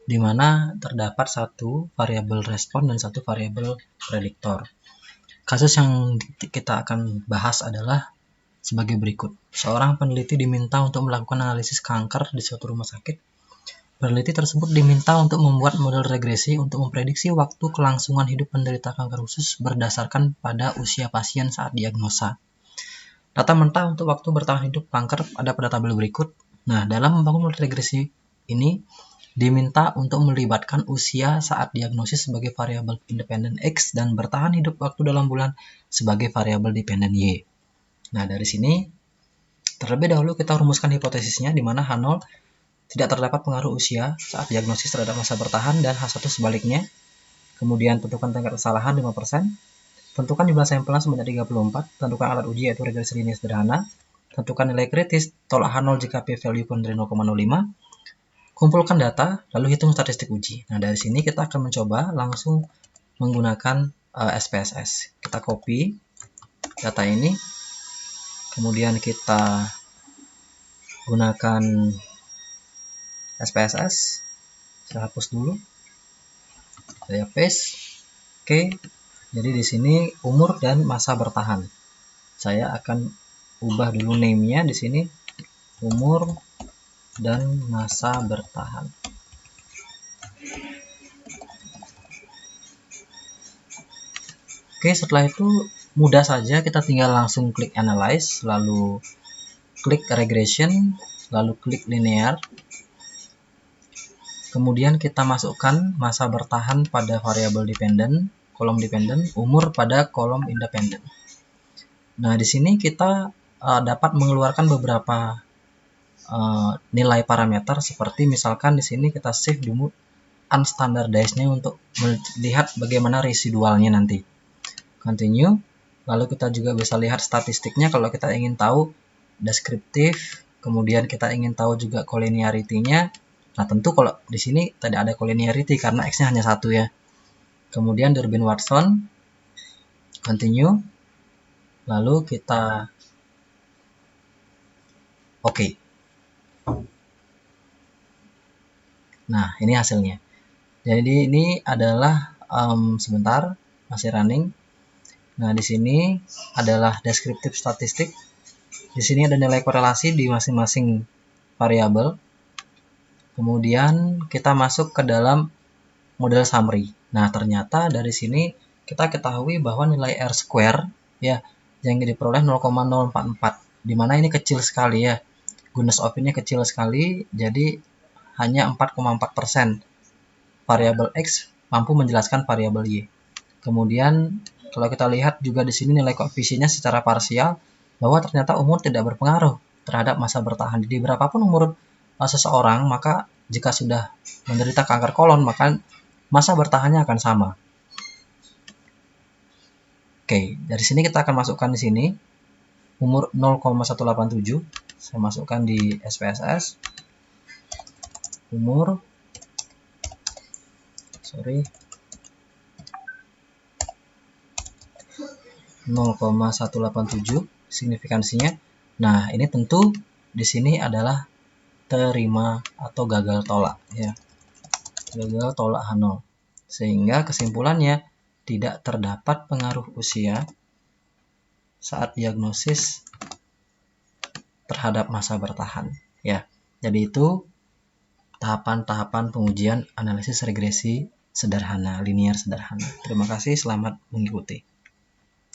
di mana terdapat satu variabel respon dan satu variabel prediktor. Kasus yang kita akan bahas adalah sebagai berikut. Seorang peneliti diminta untuk melakukan analisis kanker di suatu rumah sakit. Peneliti tersebut diminta untuk membuat model regresi untuk memprediksi waktu kelangsungan hidup penderita kanker usus berdasarkan pada usia pasien saat diagnosa. Data mentah untuk waktu bertahan hidup kanker ada pada tabel berikut. Nah, dalam membangun model regresi ini, diminta untuk melibatkan usia saat diagnosis sebagai variabel independen X dan bertahan hidup waktu dalam bulan sebagai variabel dependen Y. Nah, dari sini terlebih dahulu kita rumuskan hipotesisnya di mana H0 tidak terdapat pengaruh usia saat diagnosis terhadap masa bertahan dan H1 sebaliknya. Kemudian tentukan tingkat kesalahan 5%, tentukan jumlah sampelnya sebanyak 34, tentukan alat uji yaitu regresi linear sederhana, tentukan nilai kritis, tolak H0 jika p-value kurang dari 0,05, kumpulkan data, lalu hitung statistik uji. Nah, dari sini kita akan mencoba langsung menggunakan SPSS. Kita copy data ini, kemudian kita gunakan SPSS. Saya hapus dulu. Saya paste. Oke. Jadi di sini umur dan masa bertahan. Saya akan ubah dulu name-nya di sini, umur dan masa bertahan. Oke, setelah itu mudah saja, kita tinggal langsung klik analyze, lalu klik regression, lalu klik linear. Kemudian kita masukkan masa bertahan pada variabel dependen, kolom dependen, umur pada kolom independen. Nah, di sini kita dapat mengeluarkan beberapa nilai parameter, seperti misalkan di sini kita save dulu unstandardized-nya untuk melihat bagaimana residualnya nanti. Continue, lalu kita juga bisa lihat statistiknya kalau kita ingin tahu deskriptif, kemudian kita ingin tahu juga collinearity-nya. Nah, tentu kalau di sini tidak ada collinearity karena X-nya hanya 1 ya. Kemudian Durbin-Watson, continue, lalu kita oke. Nah, ini hasilnya. Jadi ini adalah sebentar, masih running. Nah, di sini adalah deskriptif statistik. Di sini ada nilai korelasi di masing-masing variabel. Kemudian kita masuk ke dalam model summary. Nah, ternyata dari sini kita ketahui bahwa nilai R square ya yang diperoleh 0,044, di mana ini kecil sekali ya. Goodness of fit-nya kecil sekali, jadi hanya 4,4% variabel X mampu menjelaskan variabel Y. Kemudian kalau kita lihat juga di sini nilai koefisiennya secara parsial, bahwa ternyata umur tidak berpengaruh terhadap masa bertahan. Jadi berapapun umur seseorang, maka jika sudah menderita kanker kolon, maka masa bertahannya akan sama. Oke, dari sini kita akan masukkan di sini umur 0,187. Saya masukkan di SPSS. Umur 0,187 signifikansinya. Nah, ini tentu di sini adalah terima atau gagal tolak ya. Gagal tolak H0. Sehingga kesimpulannya tidak terdapat pengaruh usia saat diagnosis terhadap masa bertahan ya. Jadi itu tahapan-tahapan pengujian analisis regresi sederhana, linear sederhana. Terima kasih, selamat mengikuti.